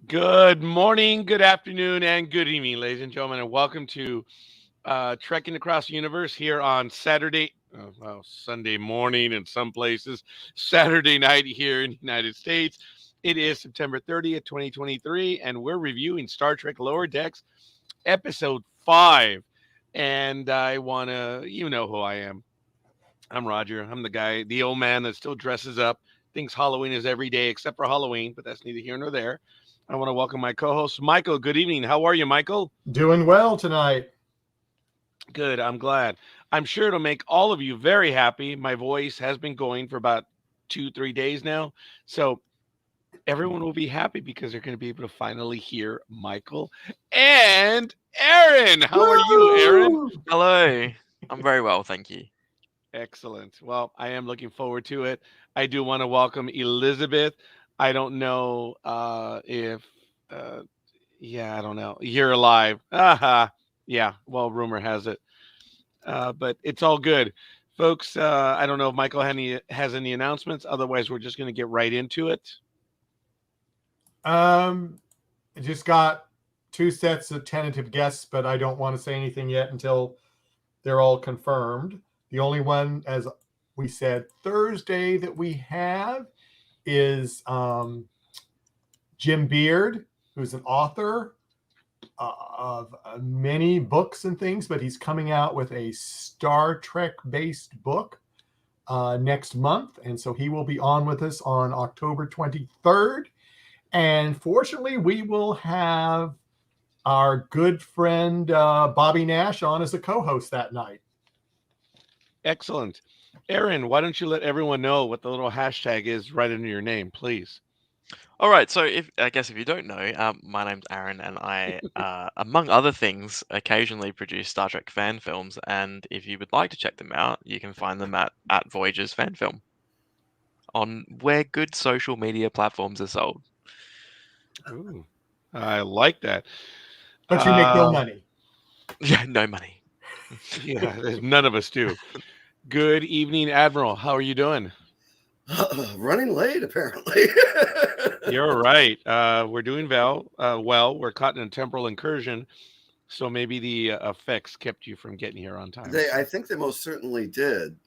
Good morning, good afternoon, and good evening, ladies and gentlemen, and welcome to Trekking Across the Universe here on Saturday, Sunday morning in some places, Saturday night here in the United States. It is September 30th, 2023, and we're reviewing Star Trek Lower Decks, Episode 5. And I want to, you know who I am. I'm Roger. I'm the guy, the old man that still dresses up, thinks Halloween is every day except for Halloween, but that's neither here nor there. I want to welcome my co-host, Michael. Good evening. How are you, Michael? Doing well tonight. Good. I'm glad. I'm sure it'll make all of you very happy. My voice has been going for about 2, 3 days now. So everyone will be happy because they're going to be able to finally hear Michael and Aaron. How are you, Aaron? Woo! Hello. I'm very well, thank you. Excellent. Well, I am looking forward to it. I do want to welcome Elizabeth. I don't know if, uh, yeah, I don't know. You're alive. Aha. Yeah. Well, rumor has it. But it's all good. Folks, I don't know if Michael has any announcements. Otherwise, we're just going to get right into it. I just got 2 sets of tentative guests, but I don't want to say anything yet until they're all confirmed. The only one, as we said, Thursday that we have is Jim Beard, who's an author of many books and things, but he's coming out with a Star Trek-based book next month. And so he will be on with us on October 23rd. And fortunately, we will have our good friend Bobby Nash on as a co-host that night. Excellent. Aaron, why don't you let everyone know what the little hashtag is right under your name, please? All right, so if you don't know, my name's Aaron, and I, among other things, occasionally produce Star Trek fan films. And if you would like to check them out, you can find them at Voyager's Fan Film on where good social media platforms are sold. Ooh, I like that. But you make no money. Yeah, no money. Yeah, none of us do. Good evening, Admiral. How are you doing? Running late, apparently. You're right. We're doing well. We're caught in a temporal incursion, so maybe the effects kept you from getting here on time. I think they most certainly did.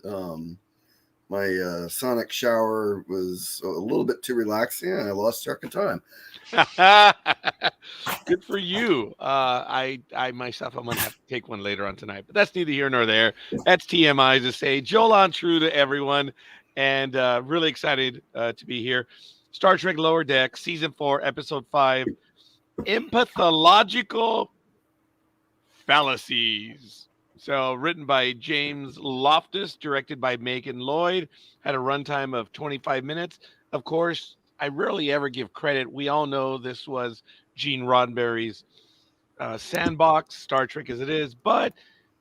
My sonic shower was a little bit too relaxing, and I lost track of time. Good for you. I myself, I'm gonna have to take one later on tonight, but that's neither here nor there. That's TMI to say. Joel on true to everyone, and really excited to be here. Star Trek Lower Deck, Season 4, Episode 5, Empathological Fallacies. So, written by James Loftus, directed by Megan Lloyd, had a runtime of 25 minutes. Of course, I rarely ever give credit. We all know this was Gene Roddenberry's sandbox, Star Trek as it is, but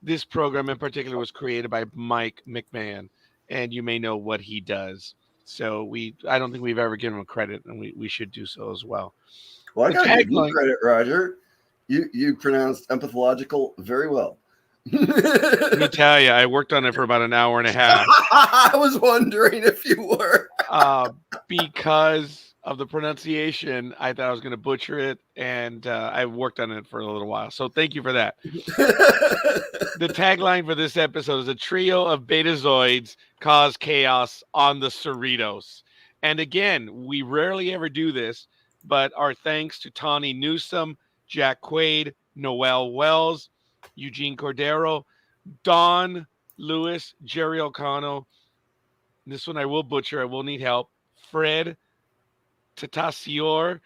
this program in particular was created by Mike McMahon, and you may know what he does. So I don't think we've ever given him credit, and we should do so as well. Well, I The got to give you tagline- credit, Roger. You pronounced empathological very well. Let me tell you, I worked on it for about an hour and a half. I was wondering if you were. Because of the pronunciation, I thought I was going to butcher it, and I worked on it for a little while. So thank you for that. The tagline for this episode is a trio of betazoids cause chaos on the Cerritos. And again, we rarely ever do this, but our thanks to Tawny Newsom, Jack Quaid, Noel Wells, Eugene Cordero, Don Lewis, Jerry O'Connell. This one I will butcher. I will need help. Fred Tatasior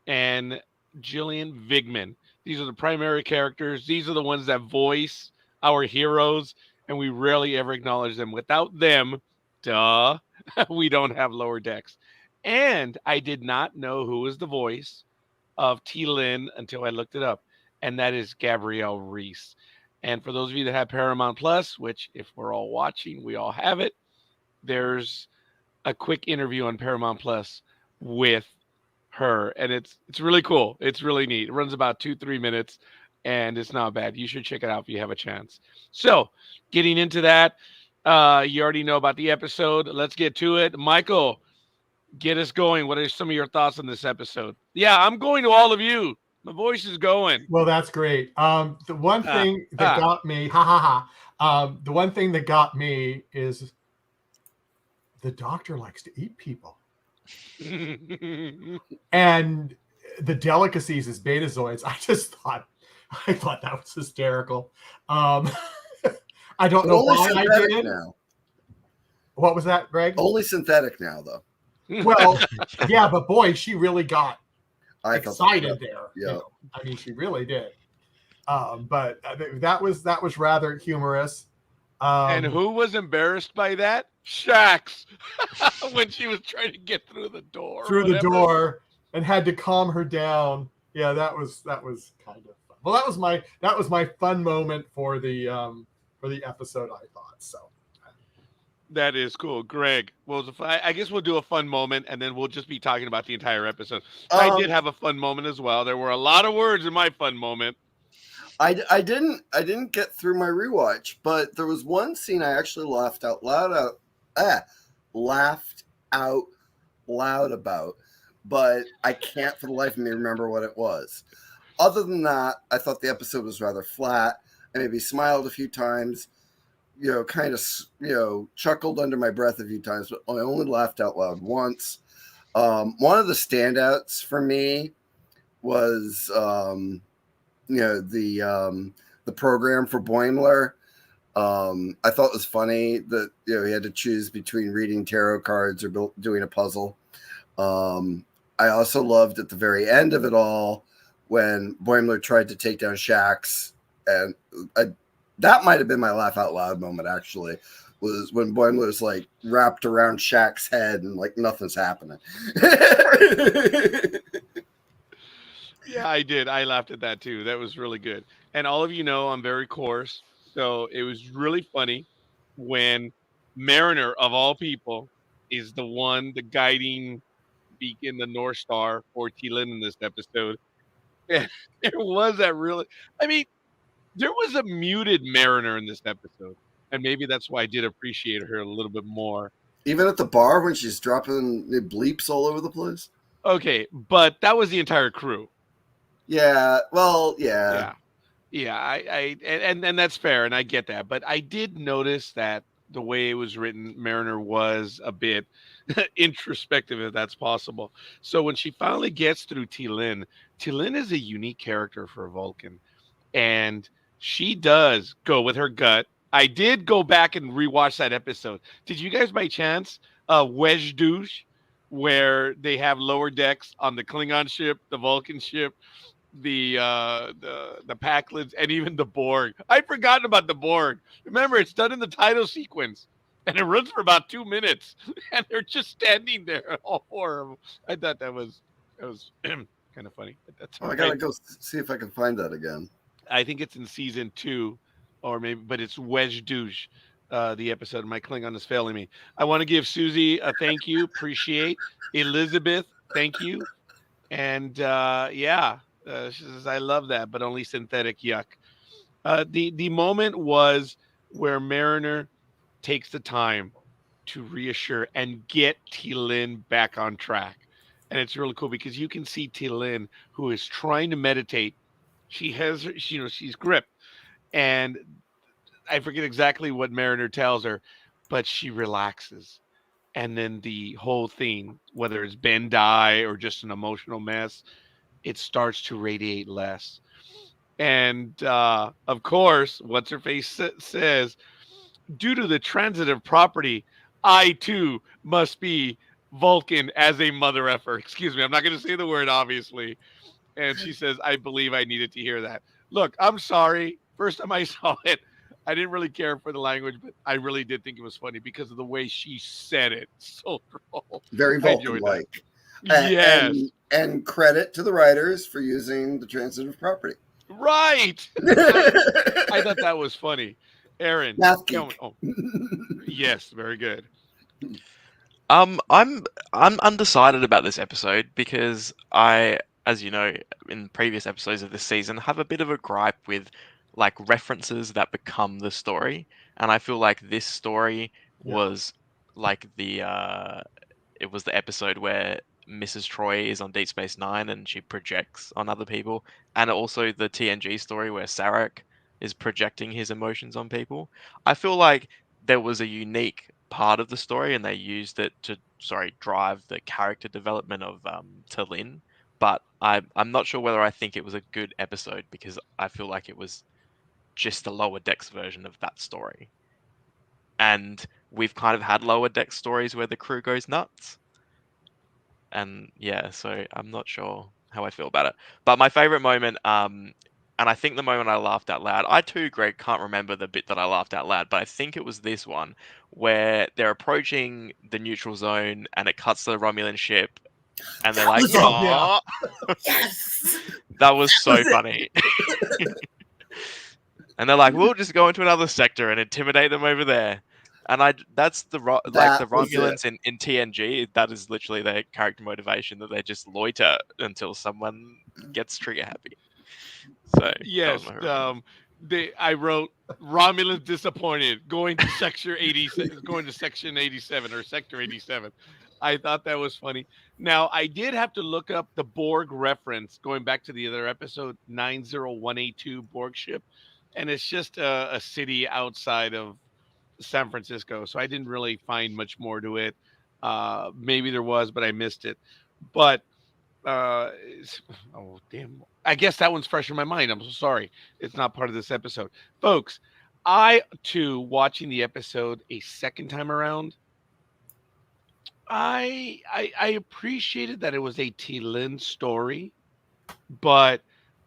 and Jillian Vigman. These are the primary characters. These are the ones that voice our heroes, and we rarely ever acknowledge them. Without them, we don't have Lower Decks. And I did not know who was the voice of T. Lynn until I looked it up, and that is Gabrielle Reese. And for those of you that have Paramount Plus, which if we're all watching, we all have it, there's a quick interview on Paramount Plus with her, and it's really cool. It's really neat. It runs about 2-3 minutes, and it's not bad. You should check it out if you have a chance. So, getting into that, you already know about the episode. Let's get to it. Michael, get us going. What are some of your thoughts on this episode? Yeah, I'm going to all of you. My voice is going. Well, that's great. The one Ah, thing that ah. got me, ha ha ha. The one thing that got me is the Doctor likes to eat people, and the delicacies is Betazoids. I thought that was hysterical. Um, I don't But know only why I synthetic did. now. What was that, Greg? Only synthetic now, though. Well, yeah, but boy, she really got I thought excited there. yeah. I mean, she really did. But that was rather humorous. And who was embarrassed by that? Shax. When she was trying to get through the door. Through the whatever. door and had to calm her down. Yeah, that was kind of fun. Well, that was my fun moment for the episode, I thought. So That is cool. Greg, well, I guess we'll do a fun moment and then we'll just be talking about the entire episode. I did have a fun moment as well. There were a lot of words in my fun moment. I didn't get through my rewatch, but there was one scene I actually laughed out loud about, but I can't for the life of me remember what it was. Other than that, I thought the episode was rather flat. I maybe smiled a few times, kind of, chuckled under my breath a few times, but I only laughed out loud once. One of the standouts for me was, the program for Boimler. I thought it was funny that he had to choose between reading tarot cards or doing a puzzle. I also loved at the very end of it all when Boimler tried to take down Shax, and that might have been my laugh out loud moment. Actually, was when Boimler's like wrapped around Shax's head and like nothing's happening. Yeah, I did. I laughed at that too. That was really good. And all of you know I'm very coarse. So it was really funny when Mariner, of all people, is the guiding beacon, the North Star for Tielan in this episode. And there was that really, I mean, there was a muted Mariner in this episode. And maybe that's why I did appreciate her a little bit more. Even at the bar when she's dropping the bleeps all over the place. Okay, but that was the entire crew. Yeah, well, yeah. Yeah, and that's fair, and I get that. But I did notice that the way it was written, Mariner was a bit introspective, if that's possible. So when she finally gets through Tielan, Tielan is a unique character for Vulcan, and she does go with her gut. I did go back and rewatch that episode. Did you guys by chance Wedge douche, where they have lower decks on the Klingon ship, the Vulcan ship, the Pakleds, and even the Borg? I'd forgotten about the Borg. Remember, it's done in the title sequence, and it runs for about 2 minutes, and they're just standing there, all four of them. I thought that was kind of funny. But that's I gotta go see if I can find that again. I think it's in season 2, or maybe, but it's Wedge douche. The episode. My Klingon is failing me. I want to give Susie a thank you. Appreciate Elizabeth. Thank you. And she says, I love that, but only synthetic. Yuck. The moment was where Mariner takes the time to reassure and get Tielan back on track. And it's really cool because you can see Tielan, who is trying to meditate. She has, she's gripped. And I forget exactly what Mariner tells her, but she relaxes. And then the whole thing, whether it's Ben die or just an emotional mess, it starts to radiate less. And of course, what's her face says, due to the transitive property, I too must be Vulcan as a mother effer. Excuse me, I'm not going to say the word, obviously. And she says, I believe I needed to hear that. Look, I'm sorry. First time I saw it, I didn't really care for the language, but I really did think it was funny because of the way she said it. So droll. Very I enjoyed that. Vulcan-like. Yes. And credit to the writers for using the transitive property. Right. I thought that was funny. Aaron. Math geek. Oh, yes, very good. I'm undecided about this episode because I, as you know, in previous episodes of this season, have a bit of a gripe with like references that become the story, and I feel like this story was like it was the episode where Mrs. Troy is on Deep Space Nine and she projects on other people, and also the TNG story where Sarek is projecting his emotions on people. I feel like there was a unique part of the story, and they used it to drive the character development of T'Lyn. But I'm not sure whether I think it was a good episode, because I feel like it was just the Lower Decks version of that story. And we've kind of had Lower Decks stories where the crew goes nuts. And yeah, so I'm not sure how I feel about it. But my favorite moment, and I think the moment I laughed out loud, I too, Greg, can't remember the bit that I laughed out loud, but I think it was this one where they're approaching the neutral zone and it cuts to the Romulan ship and they're like, was it. "Aw." Yes. That was so Was it. funny. And they're like, "We'll just go into another sector and intimidate them over there." And that's the like the That was it. Romulans in TNG. That is literally their character motivation, that they just loiter until someone gets trigger happy. So that Yes, was my favorite moment. I wrote Romulans disappointed going to section 80, going to section 87 or sector 87. I thought that was funny. Now I did have to look up the Borg reference, going back to the other episode 90182 Borg ship, and it's just a city outside of San Francisco. So I didn't really find much more to it. Maybe there was, but I missed it. But oh damn, I guess that one's fresh in my mind. I'm so sorry, it's not part of this episode, folks. I too, watching the episode a second time around, I appreciated that it was a T'Lyn story, but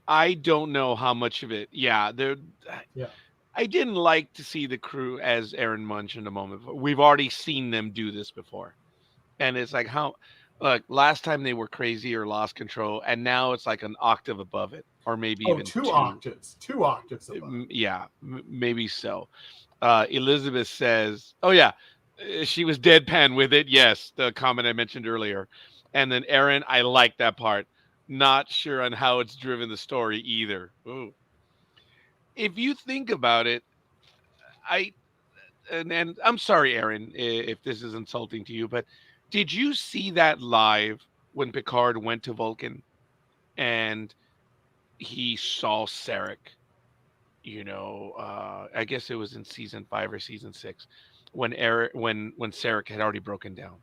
I don't know how much of it. Yeah, there. Yeah. I didn't like to see the crew, as Aaron mentioned a moment ago. We've already seen them do this before. And it's like, how, look, last time they were crazy or lost control, and now it's like an octave above it, or maybe Oh, even two octaves above. Yeah, maybe so. Elizabeth says, oh, yeah, she was deadpan with it. Yes, the comment I mentioned earlier. And then Aaron, I like that part. Not sure on how it's driven the story either. Ooh. If you think about it, I and I'm sorry, Aaron, if this is insulting to you, but did you see that live when Picard went to Vulcan and he saw Sarek? I guess it was in season 5 or season 6 when when Sarek had already broken down,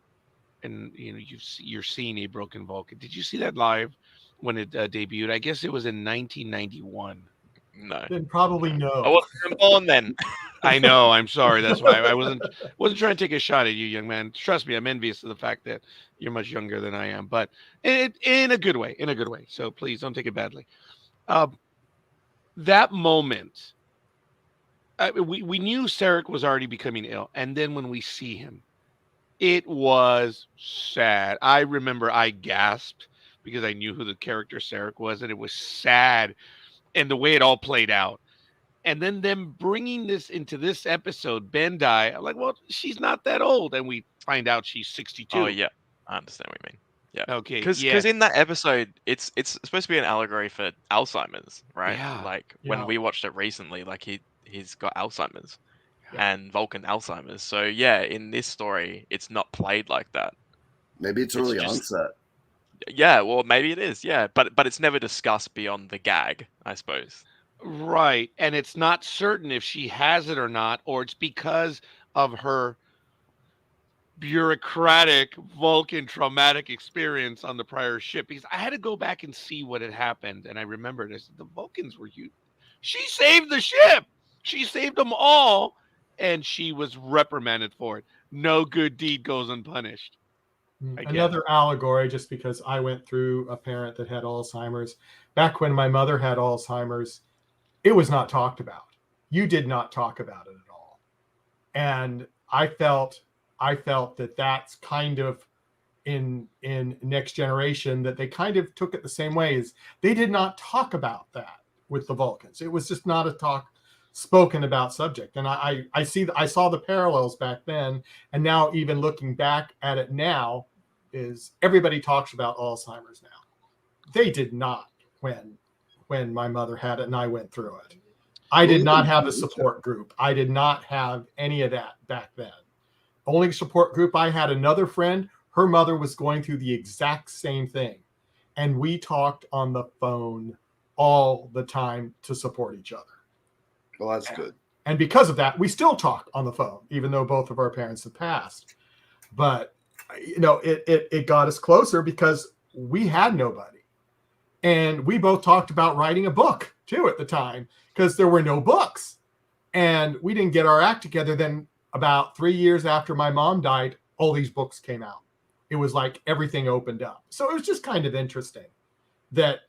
and you're seeing a broken Vulcan. Did you see that live when it debuted? I guess it was in 1991. No, Then probably I no. wasn't even born then. I know. I'm sorry. That's why I wasn't trying to take a shot at you, young man. Trust me, I'm envious of the fact that you're much younger than I am, but in a good way. In a good way. So please don't take it badly. That moment, we knew Sarek was already becoming ill, and then when we see him, it was sad. I remember I gasped because I knew who the character Sarek was, and it was sad, and the way it all played out. And then them bringing this into this episode, Bandai, I'm like, well, she's not that old, and we find out she's 62. Oh yeah, I understand what you mean. Yeah, Okay, because yes, in that episode, it's supposed to be an allegory for Alzheimer's, right? yeah, Like Yeah. when we watched it recently, like he's got Alzheimer's Yeah. and Vulcan Alzheimer's. So yeah, in this story, it's not played like that. Maybe it's It's early just- onset. Yeah, well, maybe it is. Yeah, but it's never discussed beyond the gag, I suppose. right. And it's not certain if she has it or not, or it's because of her bureaucratic Vulcan traumatic experience on the prior ship. Because I had to go back and see what had happened, and I remembered the Vulcans were huge. She saved the ship. She saved them all, and she was reprimanded for it. No good deed goes unpunished. I guess. Another allegory, just because I went through a parent that had Alzheimer's. Back when my mother had Alzheimer's, it was not talked about. You did not talk about it at all. And I felt that that's kind of in Next Generation, that they kind of took it the same way. As they did not talk about that with the Vulcans. It was just not a spoken about subject. And I saw the parallels back then, and now even looking back at it now, is everybody talks about Alzheimer's now. They did not when my mother had it and I went through it. I did not have a support group. I did not have any of that back then. Only support group I had, another friend her mother was going through the exact same thing. And we talked on the phone all the time to support each other. Well, that's good. And because of that, we still talk on the phone, even though both of our parents have passed. But, it got us closer because we had nobody. And we both talked about writing a book, too, at the time, because there were no books. And we didn't get our act together. Then about 3 years after my mom died, all these books came out. It was like everything opened up. So it was just kind of interesting that,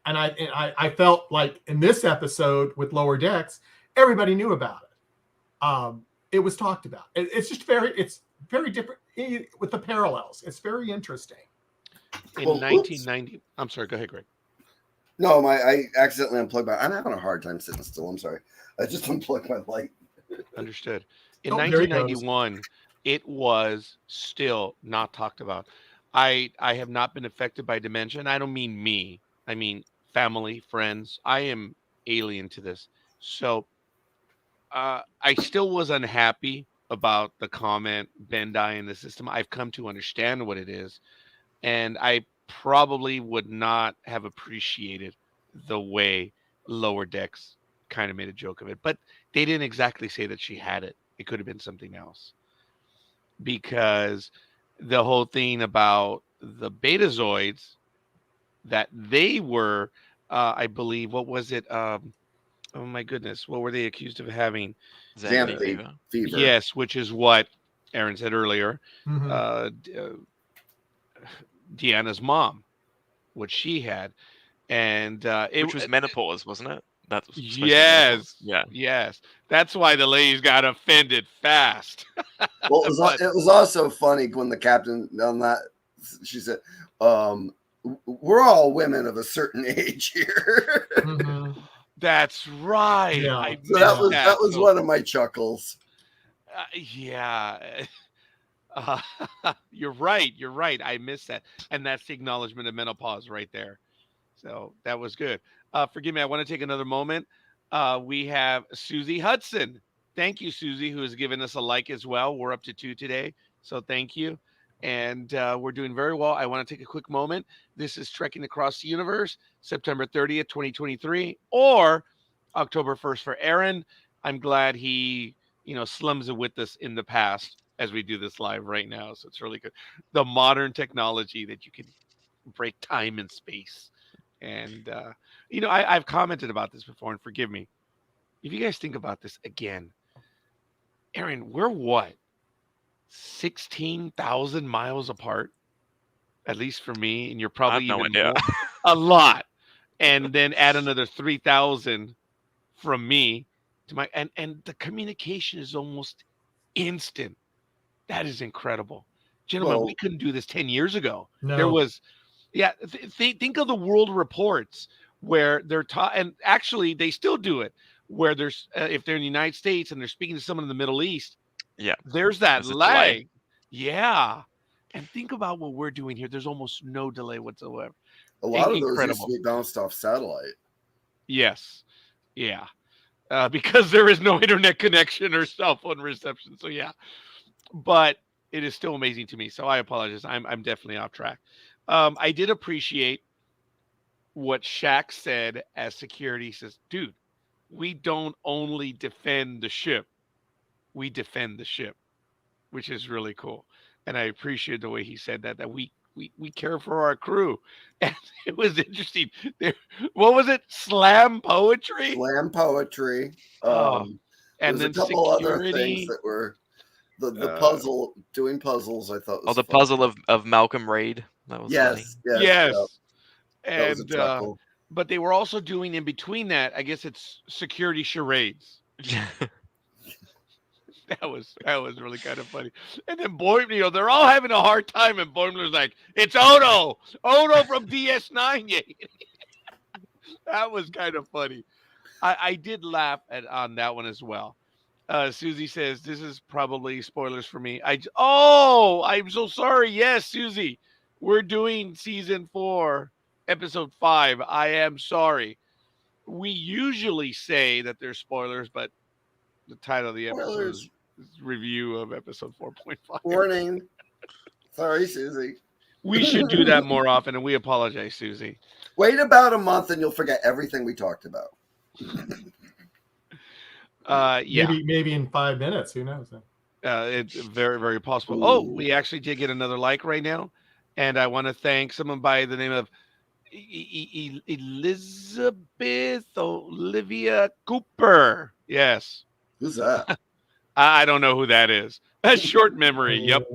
and I felt like in this episode with Lower Decks, everybody knew about it. It was talked about. It's very different with the parallels. It's very interesting. In 1990, I'm sorry, go ahead, Greg. No, I accidentally unplugged I'm having a hard time sitting still. I'm sorry. I just unplugged my light. Understood. In Oh, there he goes. 1991, it was still not talked about. I have not been affected by dementia. And I don't mean me. I mean family, friends. I am alien to this. So I still was unhappy about the comment Ben die in the system. I've come to understand what it is. And I probably would not have appreciated the way Lower Decks kind of made a joke of it. But they didn't exactly say that she had it. It could have been something else. Because the whole thing about the Betazoids, that they were, I believe, what was it? Oh my goodness, what were they accused of having? Xanthi Xanthi fever. fever. Yes, which is what Aaron said earlier. Mhm. Deanna's mom, what she had, and Which was menopause, wasn't it? That was supposed to be menopause. yes, Yeah. yes, that's why the ladies got offended fast. Well, But- it was also funny when the captain on that, she said, we're all women of a certain age here. Mhm. That's right. Yeah. I So that missed was So, one of my chuckles. yeah. Uh, you're right. You're right. I missed that, and that's the acknowledgement of menopause right there. So that was good. Forgive me. I want to take another moment. We have Susie Hudson. Thank you, Susie, who has given us a like as well. We're up to 2 today, so thank you. And we're doing very well. I want to take a quick moment. This is Trekking Across the Universe, September 30th, 2023, or October 1st for Aaron. I'm glad he, slums it with us in the past as we do this live right now. So it's really good. The modern technology that you can break time and space. And, I've commented about this before, and forgive me. If you guys think about this again, Aaron, we're what? 16,000 miles apart, at least for me, and you're I have probably no even idea. more. A lot. And then add another 3,000 from me to my, and the communication is almost instant. That is incredible. Gentlemen, Well, we couldn't do this 10 years ago. No. There was, yeah, think of the world reports where they're taught, and actually they still do it, where there's, if they're in the United States and they're speaking to someone in the Middle East, Yeah. there's that There's a delay. lag. Yeah. And think about what we're doing here. There's almost no delay whatsoever. a lot of those used Incredible. to be bounced off satellite. Yes. Yeah. Because there is no internet connection or cell phone reception. So yeah. But it is still amazing to me. So I apologize. I'm definitely off track. I did appreciate what Shaq said as security. He says, dude, we don't only defend the ship, we defend the ship, which is really cool. And I appreciate the way he said that we care for our crew. And it was interesting. There, what was it? Slam poetry? Slam poetry. Oh, and There's a then couple other security. things that were the Uh, puzzle, doing puzzles. I thought was Oh, the fun. puzzle of Malcolm Reed. That was funny. Yes, yes. that was a And chuckle. but they were also doing in between that, I guess it's security charades. That was really kind of funny. And then Boimler, they're all having a hard time, and Boimler's like, "It's Odo from DS9." Yeah, that was kind of funny. I did laugh on that one as well. Susie says this is probably spoilers for me. I'm so sorry. Yes, Susie, we're doing season 4, episode 5. I am sorry. We usually say that there's spoilers, but the title of the episode Spoilers. is review of episode 4.5. Warning. Sorry, Susie. We should do that more often, and we apologize, Susie. Wait about a month and you'll forget everything we talked about. Yeah, Maybe in 5 minutes. Who knows? it's very, very possible. Oh, Ooh. we actually did get another like right now, and I want to thank someone by the name of Elizabeth Olivia Cooper. Yes, Who's that? I don't know who that is. A short memory. Yep.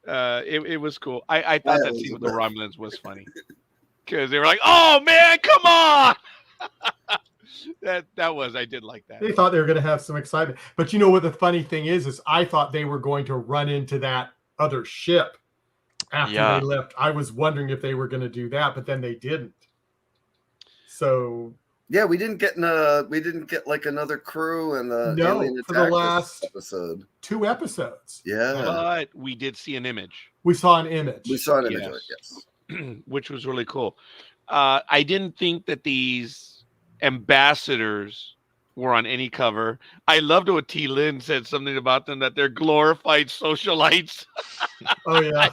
Oh, It was cool. I Hi, thought that scene with the Elizabeth. Romulans was funny because they were like, "Oh man, come on!" I did like that. they thought they were going to have some excitement. But you know what the funny thing is I thought they were going to run into that other ship after Yeah. they left. I was wondering if they were going to do that, but then they didn't. So Yeah, we didn't get like another crew and the No, alien for the attack last- this episode. 2 episodes. Yeah, But we did see an image, We saw an image. we saw an image of it. Yes. Yes. which was really cool. I didn't think that these ambassadors were on any cover. I loved what T. Lynn said something about them that they're glorified socialites. Oh yeah.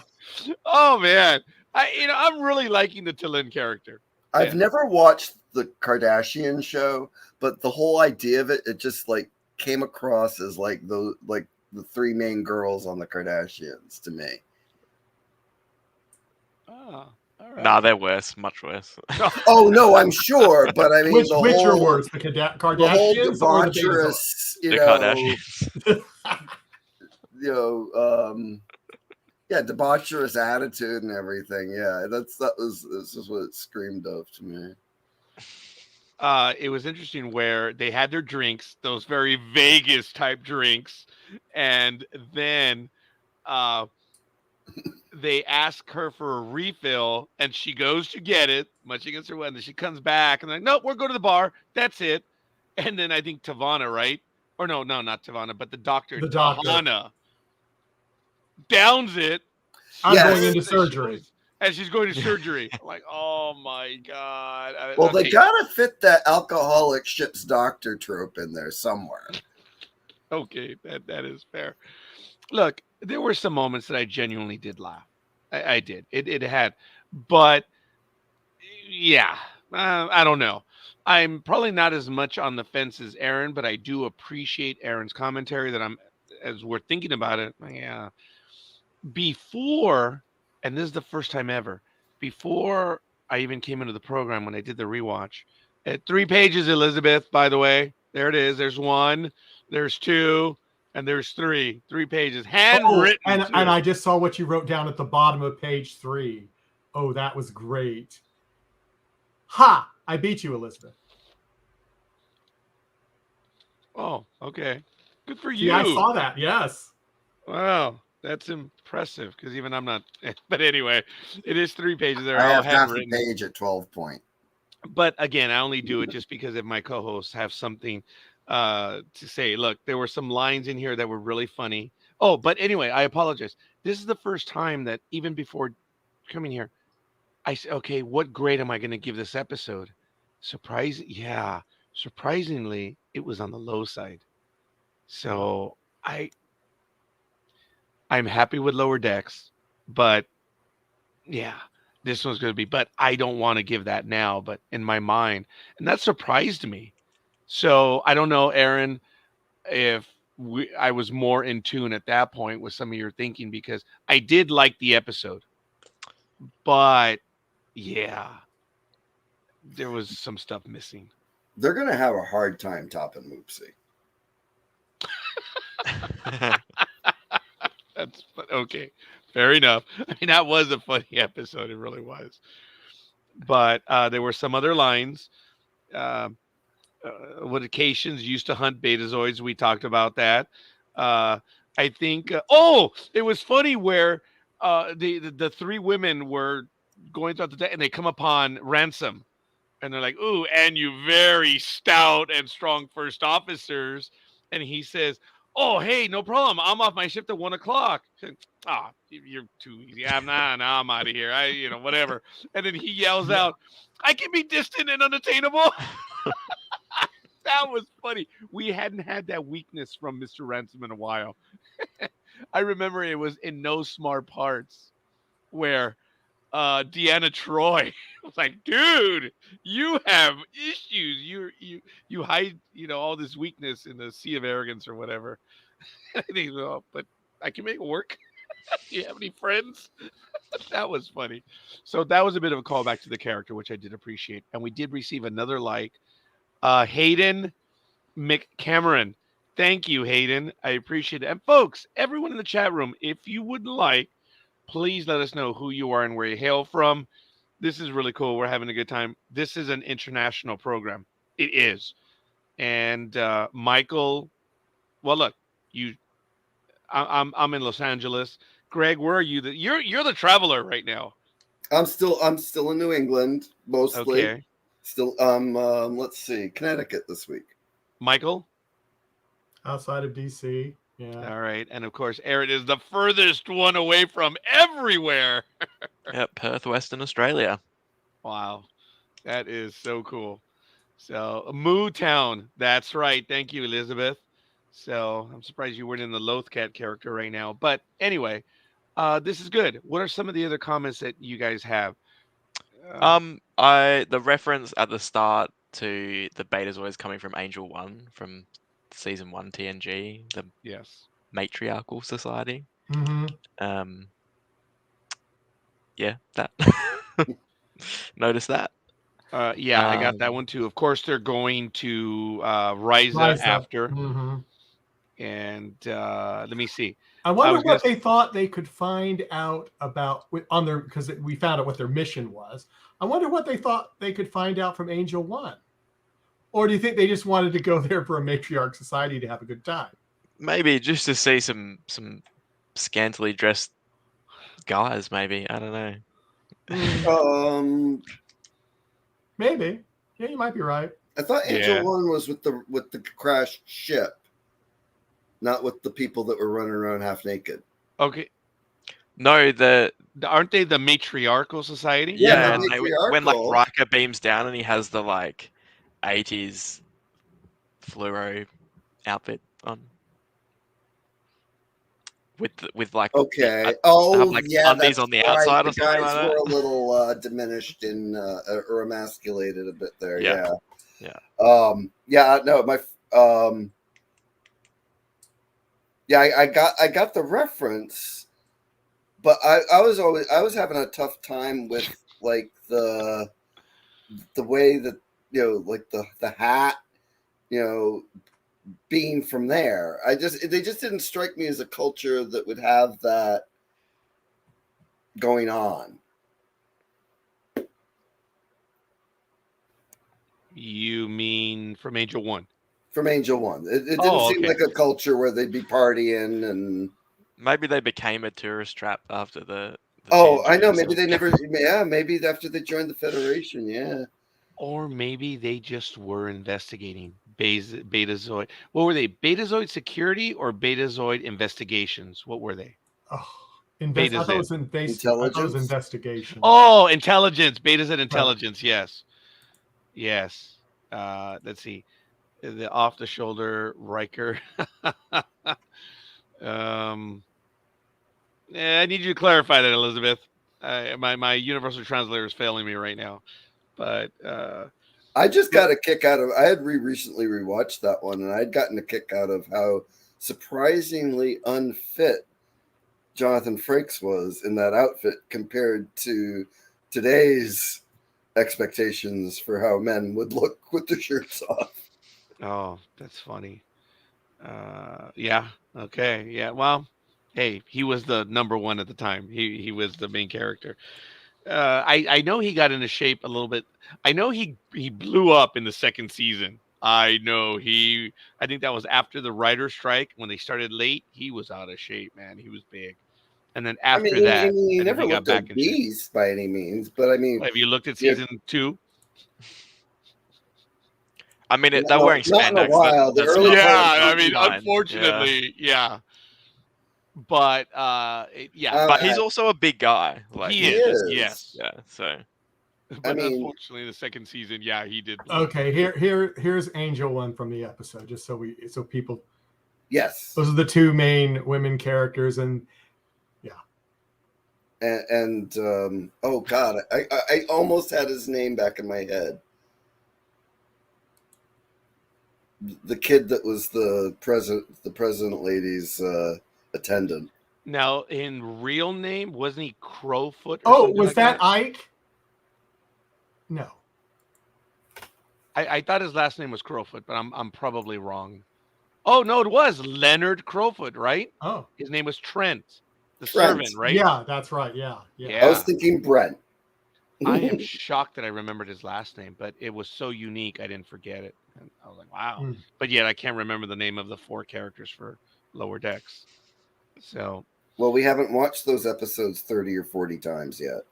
Oh man, I'm really liking the T. Lynn character. I've Yeah. never watched the Kardashian show, but the whole idea of it just like came across as like the 3 main girls on the Kardashians to me. Oh, all right. Nah, they're worse, much worse. Oh no, I'm sure, but I mean Which the are whole worse, the the whole Kardashians or the Bezos? debaucherous, The Kardashians. Debaucherous attitude and everything. Yeah, this is what it screamed of to me. It was interesting where they had their drinks, those very Vegas type drinks, and then they ask her for a refill, and she goes to get it, much against her will, and then she comes back, and they're like, nope, we're going to the bar. That's it. And then I think Tavana, right? Or no, not Tavana, but the doctor, The doctor. Tahana, downs it. I'm Yes. going into As she surgery. goes- As she's going to surgery. I'm like, oh my God. Well, they Okay. gotta fit that alcoholic ship's doctor trope in there somewhere. Okay, that is fair. Look, there were some moments that I genuinely did laugh. I did. It had, but yeah, I don't know. I'm probably not as much on the fence as Aaron, but I do appreciate Aaron's commentary that as we're thinking about it. Yeah, before, and this is the first time ever, before I even came into the program when I did the rewatch, at 3 pages, Elizabeth, by the way, there it is. There's 1, there's 2, and there's 3. 3 pages, handwritten. and too. I just saw what you wrote down at the bottom of page 3. Oh, that was great. Ha! I beat you, Elizabeth. Oh, okay. Good for you. Yeah, I saw that. Yes. Wow, that's impressive because even I'm not. But anyway, it is 3 pages. They're I all have half a handwritten. page at 12 point. But again, I only do it just because if my co-hosts have something to say. Look, there were some lines in here that were really funny. Oh, but anyway, I apologize. This is the first time that even before coming here, I said, okay, what grade am I going to give this episode? Surprisingly, it was on the low side. So I'm happy with Lower Decks, but yeah, this one's going to be. But I don't want to give that now. But in my mind, and that surprised me. So I don't know, Aaron, if I was more in tune at that point with some of your thinking because I did like the episode, but yeah, there was some stuff missing. They're gonna have a hard time topping Moopsy. That's okay. Fair enough. I mean, that was a funny episode. It really was. But there were some other lines. What occasions used to hunt betazoids. We talked about that. I think. It was funny where the 3 women were going throughout the day, and they come upon Ransom, and they're like, "Ooh, and you very stout and strong first officers," and he says, "Oh, hey, no problem. I'm off my shift at 1:00." Ah, you're too easy. I'm not. Nah, I'm out of here. Whatever. And then he yells out, "I can be distant and unattainable." That was funny. We hadn't had that weakness from Mr. Ransom in a while. I remember it was in No Smart Parts where Deanna Troy was like, dude, you have issues. You hide, all this weakness in the sea of arrogance or whatever. I think, well, but I can make it work. Do you have any friends? That was funny. So that was a bit of a callback to the character, which I did appreciate. And we did receive another like. Hayden McCameron. Thank you, Hayden. I appreciate it. And folks, everyone in the chat room, if you would like, please let us know who you are and where you hail from. This is really cool. We're having a good time. This is an international program. It is. And Michael, well, look, you, I'm in Los Angeles. Greg, where are you? You're the traveler right now. I'm still in New England mostly. Okay, Still, let's see, Connecticut this week. Michael. Outside of DC. Yeah. All right, and of course, Aaron is the furthest one away from everywhere. Yep, Perth, Western Australia. Wow, that is so cool. So, Moo Town. That's right. Thank you, Elizabeth. So, I'm surprised you weren't in the Lothcat character right now. But anyway, this is good. What are some of the other comments that you guys have? The reference at the start to the Betazoids coming from Angel One from season 1 TNG, the Yes. matriarchal society. Mm-hmm. Yeah, that. Notice that. Yeah, I got that one too. Of course, they're going to Ryza Ryza. after. Mm-hmm. And let me see. I wonder what they thought they could find out about on their, because we found out what their mission was. I wonder what they thought they could find out from Angel One. Or do you think they just wanted to go there for a matriarch society to have a good time? Maybe just to see some scantily dressed guys. Maybe, I don't know. Maybe. Yeah, you might be right. I thought Angel One was with the crashed ship, not with the people that were running around half naked. Okay. No, aren't they the matriarchal society? Yeah, and when like Riker beams down and he has the like 80s fluoro outfit on. With like okay, undies on the outside the or something like that. Guys were a little diminished or emasculated a bit there. Yeah. No, my I got the reference, but I was having a tough time with like the way that like the hat being from there. They just didn't strike me as a culture that would have that going on. You mean from Angel One? From Angel One. It didn't seem like a culture where they'd be partying and maybe they became a tourist trap after the I know. Maybe they never. Yeah, maybe after they joined the Federation. Yeah. Or maybe they just were investigating Betazoid. What were they? Betazoid security or Betazoid investigations? What were they? Oh, I thought it was investigation. Oh, intelligence. Betazoid intelligence. Yes. Yes. Let's see. The off-the-shoulder Riker. I need you to clarify that, Elizabeth. My universal translator is failing me right now. But I just got a kick out of. I had recently rewatched that one, and I'd gotten a kick out of how surprisingly unfit Jonathan Frakes was in that outfit compared to today's expectations for how men would look with their shirts off. Oh, that's funny. Yeah. Okay. Yeah. Well, hey, he was the number one at the time. He was the main character. I know he got into shape a little bit. I know he blew up in the second season. I think that was after the writer's strike when they started late. He was out of shape, man. He was big. And then after that, he never looked obese by any means. But I mean, have you looked at season 2? I mean, they're wearing spandex. Not in a while. Unfortunately, yeah. But but he's also a big guy. Like he is. Yes. Yeah. So. But unfortunately, the second season, he did. Okay, here's Angel One from the episode, just so people Yes. Those are the two main women characters, and oh god, I almost had his name back in my head. The kid that was the president lady's attendant. Now, in real name, wasn't he Crowfoot? Or oh, something was like that Ike? No. I thought his last name was Crowfoot, but I'm probably wrong. Oh no, it was Leonard Crowfoot, right? Oh, His name was Trent, the Trent. servant, right? yeah, that's right. Yeah. I was thinking Brent. I am shocked that I remembered his last name, but it was so unique I didn't forget it. And I was like, wow. Mm. But yet I can't remember the name of the 4 characters for Lower Decks. So Well, we haven't watched those episodes 30 or 40 times yet.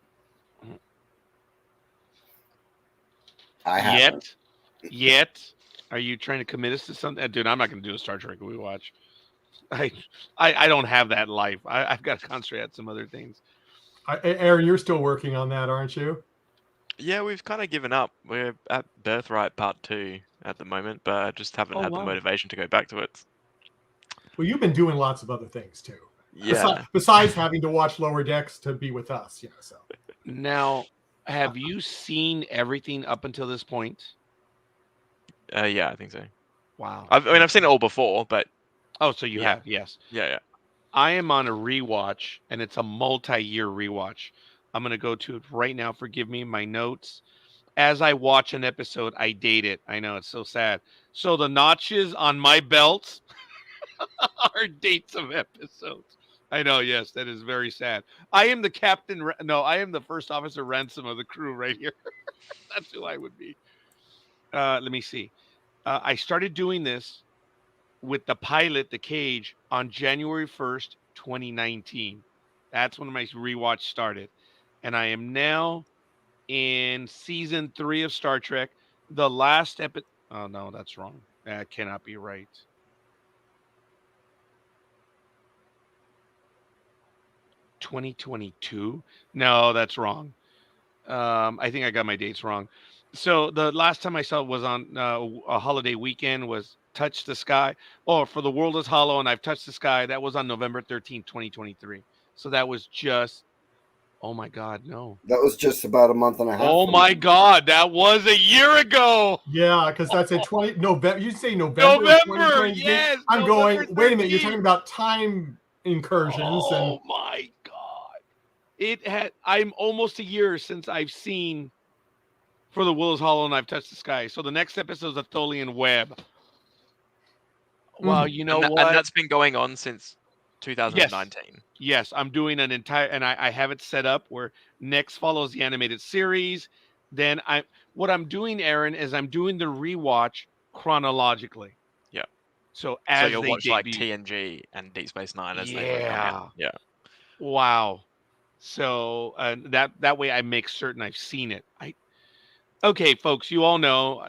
I haven't. Yet. Are you trying to commit us to something? Dude, I'm not going to do a Star Trek rewatch. I don't have that life. I've got to concentrate on some other things. Aaron, you're still working on that, aren't you? Yeah, we've kind of given up. We're at Birthright Part 2 at the moment, but I just haven't had the motivation to go back to it. Well, you've been doing lots of other things too. Yeah. Besides having to watch Lower Decks to be with us, so. Now, have you seen everything up until this point? Yeah, I think so. Wow. I've seen it all before, but oh, so you have, yes. Yeah. I am on a rewatch, and it's a multi-year rewatch. I'm going to go to it right now. Forgive me, my notes. As I watch an episode, I date it. I know, it's so sad. So the notches on my belt are dates of episodes. I know, yes, that is very sad. I am the captain. I am the first officer ransom of the crew right here. That's who I would be. Let me see. I started doing this with the pilot, The Cage, on January 1st, 2019. That's when my rewatch started. And I am now in season 3 of Star Trek. The last episode. Oh, no, that's wrong. That cannot be right. (2022) No, that's wrong. I think I got my dates wrong. So the last time I saw it was on a holiday weekend, was Touch the Sky. Oh, For the World is Hollow and I've Touched the Sky. That was on November 13th, 2023. So that was just, oh my God, no. That was just about a month and a half. Oh my God, that was a year ago. Yeah, because that's a 20 November. You say November 2023. Yes. I'm November going, wait a minute, 13th. you're talking about time incursions. Oh my God. I'm almost a year since I've seen For the World is Hollow and I've Touched the Sky. So the next episode is a Tholian Web. Well, you know what? And that's been going on since 2019. Yes, I'm doing an entire, and I have it set up where next follows the animated series. Then what I'm doing, Aaron, is I'm doing the rewatch chronologically. Yeah. So you'll watch like TNG and Deep Space Nine as they come out. Yeah. Wow. So that way I make certain I've seen it. Okay, folks, you all know,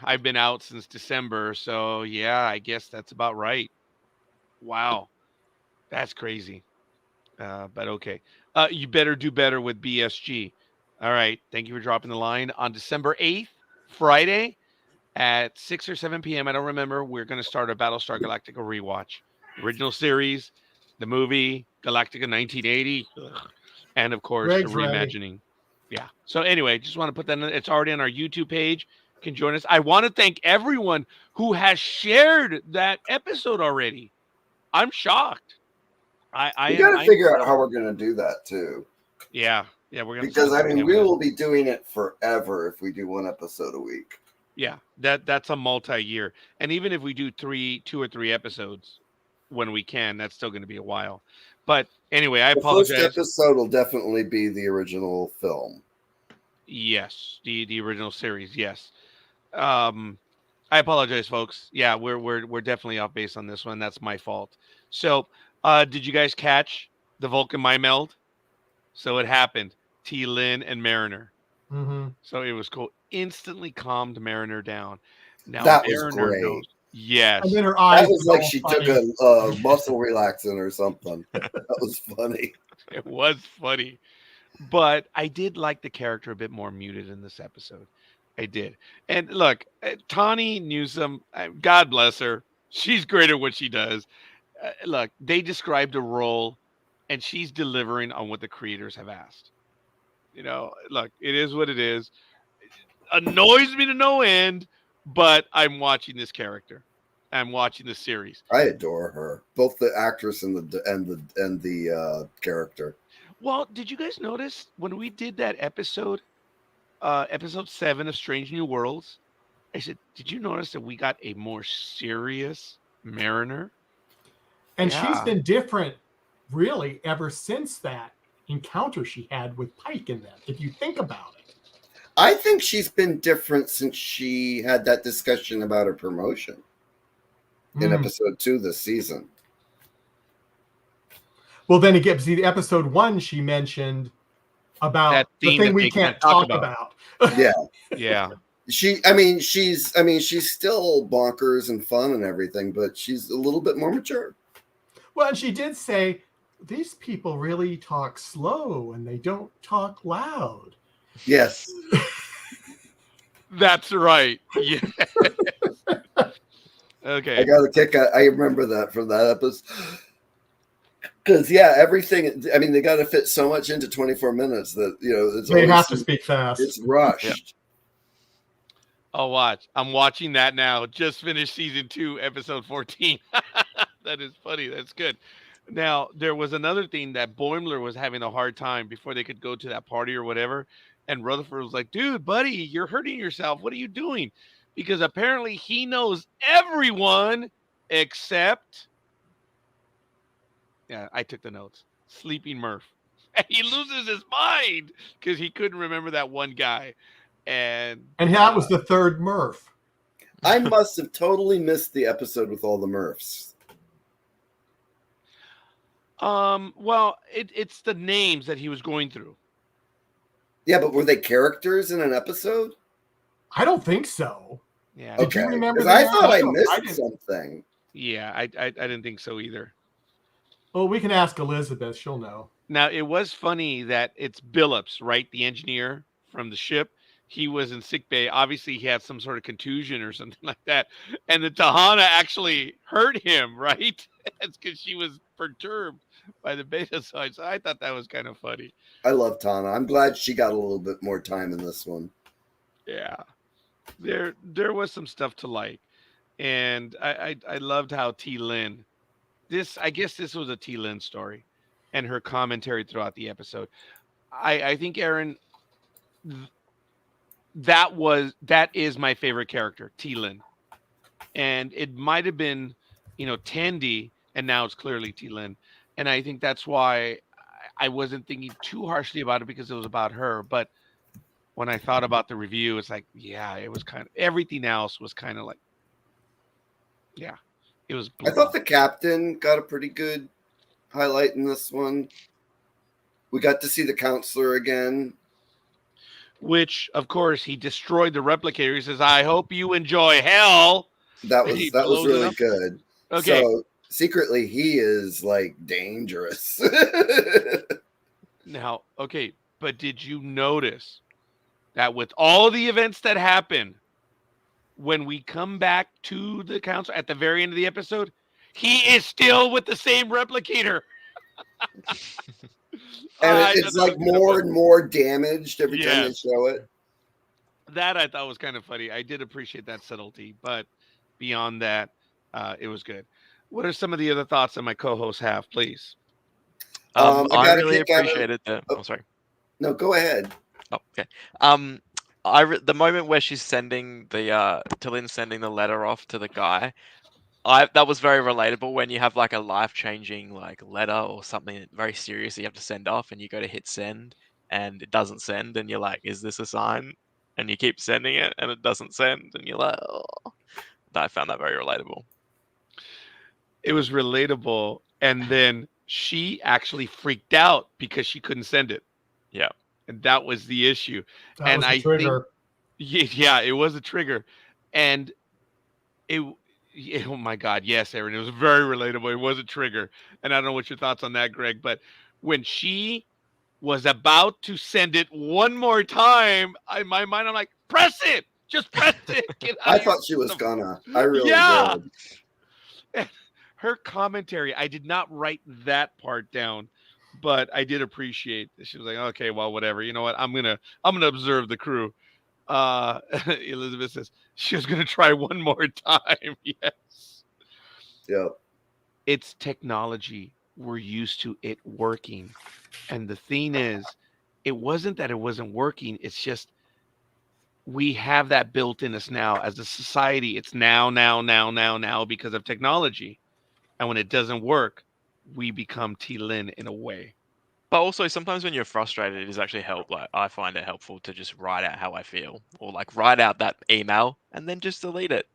I've been out since December, so I guess that's about right. Wow, that's crazy. But okay, you better do better with BSG. All right, thank you for dropping the line. On December 8th, Friday, at 6 or 7 p.m., I don't remember, we're going to start a Battlestar Galactica rewatch. Original series, the movie, Galactica 1980, and of course, Greg's the reimagining. Yeah. So anyway, just want to put that in. It's already on our YouTube page. You can join us. I want to thank everyone who has shared that episode already. I'm shocked. We got to figure out how we're going to do that too. Yeah. We're going to, because we will be doing it forever if we do one episode a week. Yeah, that's a multi-year, and even if we do 2 or 3 episodes when we can, that's still going to be a while. But anyway, I apologize. The first episode will definitely be the original film. Yes, the original series. Yes. I apologize, folks. Yeah, we're definitely off base on this one. That's my fault. So, did you guys catch the Vulcan mind meld? So it happened. T-Lin and Mariner. Mm-hmm. So it was cool. Instantly calmed Mariner down. Now that Mariner was great. knows. Yes. And then her eyes. That was like she took a muscle relaxant or something. That was funny. It was funny. But I did like the character a bit more muted in this episode. I did. And look, Tawny Newsome, God bless her. She's great at what she does. Look, they described a role, and she's delivering on what the creators have asked. Look, it is what it is. Annoys me to no end, but I'm watching this character. I'm watching the series. I adore her, both the actress and the character. Well, did you guys notice when we did that episode 7 of Strange New Worlds? I said, did you notice that we got a more serious Mariner? And she's Yeah. been different, really, ever since that encounter she had with Pike in that, if you think about it. I think she's been different since she had that discussion about her promotion in episode 2 this season. Well, then again, see, the episode 1 she mentioned about That the theme thing that we they can't can't talk talk about. Yeah. Yeah. She's still bonkers and fun and everything, but she's a little bit more mature. Well, and she did say, these people really talk slow and they don't talk loud. Yes. That's right. Yeah. Okay. I got a kick out. I remember that from that episode. Because, yeah, everything, I mean, they got to fit so much into 24 minutes that, it's They always, have to speak fast. it's rushed. Yep. I'll watch. I'm watching that now. Just finished season 2, episode 14. That is funny. That's good. Now, there was another thing that Boimler was having a hard time before they could go to that party or whatever. And Rutherford was like, dude, buddy, you're hurting yourself. What are you doing? Because apparently he knows everyone except, yeah, I took the notes, Sleeping Murph. And he loses his mind because he couldn't remember that one guy. And that was the third Murph. I must have totally missed the episode with all the Murphs. well, it's the names that he was going through. Yeah, but were they characters in an episode? I don't think so. Yeah. Did you remember 'Cause that? I thought I didn't. missed something. Yeah, I didn't think so either. Well, we can ask Elizabeth. She'll know. Now, it was funny that it's Billups, right? The engineer from the ship. He was in sick bay. Obviously, he had some sort of contusion or something like that. And the Tahana actually hurt him, right? That's because she was perturbed by the beta side. So I thought that was kind of funny. I love Tana. I'm glad she got a little bit more time in this one. Yeah. There was some stuff to like. And I loved how T. Lin, I guess this was a T. Lin story and her commentary throughout the episode. I think, Aaron, that is my favorite character, T. Lin. And it might have been, Tandy, and now it's clearly T. Lin. And I think that's why I wasn't thinking too harshly about it because it was about her. But when I thought about the review, it's like, yeah, it was kind of, everything else was kind of like, yeah, it was. I thought the captain got a pretty good highlight in this one. We got to see the counselor again. Which, of course, he destroyed the replicator. He says, I hope you enjoy hell. That He was blows it really up. good. Okay. So secretly he is like dangerous. Now, okay, but did you notice that with all the events that happen, when we come back to the council at the very end of the episode, he is still with the same replicator. And I it's thought like that was kinda more funny. and more damaged every time they Yes. show it. That I thought was kind of funny. I did appreciate that subtlety, but beyond that, it was good. What are some of the other thoughts that my co-hosts have, please? I I got a really kick out of- appreciated the. Oh. Oh, sorry. No, go ahead. Oh, okay. The moment where she's sending the Tylin's sending the letter off to the guy, that was very relatable. When you have like a life-changing like letter or something very serious that you have to send off, and you go to hit send, and it doesn't send, and you're like, "Is this a sign?" And you keep sending it, and it doesn't send, and you're like, "Oh." I found that very relatable. It was relatable, and then she actually freaked out because she couldn't send it. Yeah. And that was the issue. That And was the I trigger. Yeah, it was a trigger. And oh my God, yes, Aaron, it was very relatable. It was a trigger. And I don't know what your thoughts on that, Greg, but when she was about to send it one more time, in my mind, I'm like, press it. Just press it. Get out I of your thought she was system. gonna. I really Yeah. did. Her commentary, I did not write that part down, but I did appreciate that she was like, okay, well, whatever. You know what? I'm gonna observe the crew. Elizabeth says she was gonna try one more time. Yes. Yep. It's technology. We're used to it working. And the thing is, it wasn't that it wasn't working. It's just we have that built in us now as a society. It's now because of technology. And when it doesn't work, we become T-Lin in a way. But also sometimes when you're frustrated, it is actually help. Like I find it helpful to just write out how I feel, or like write out that email and then just delete it.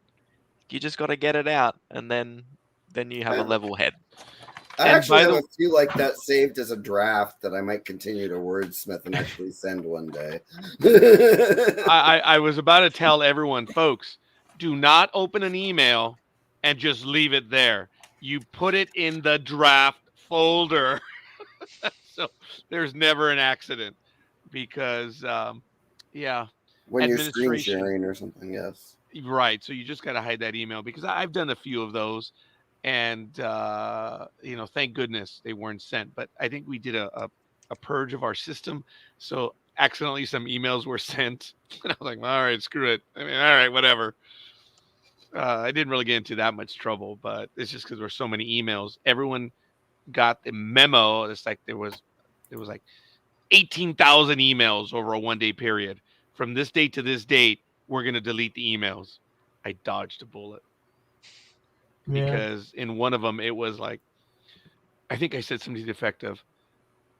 You just got to get it out, and then you have a Yeah. level head. I And actually by have the a few like that saved as a draft that I might continue to wordsmith and actually send one day. I was about to tell everyone, folks, do not open an email and just leave it there. You put it in the draft folder. So there's never an accident because yeah, When you're screen administration. sharing or something, yes. Right. So you just got to hide that email because I've done a few of those, and thank goodness they weren't sent. But I think we did a purge of our system, so accidentally some emails were sent, and I was like, all right, screw it. I mean, all right, whatever. I didn't really get into that much trouble, but it's just because there were so many emails. Everyone got the memo. It's like there was like 18,000 emails over a 1 day period. From this date to this date, we're going to delete the emails. I dodged a bullet Yeah. because in one of them, it was like, I think I said something defective.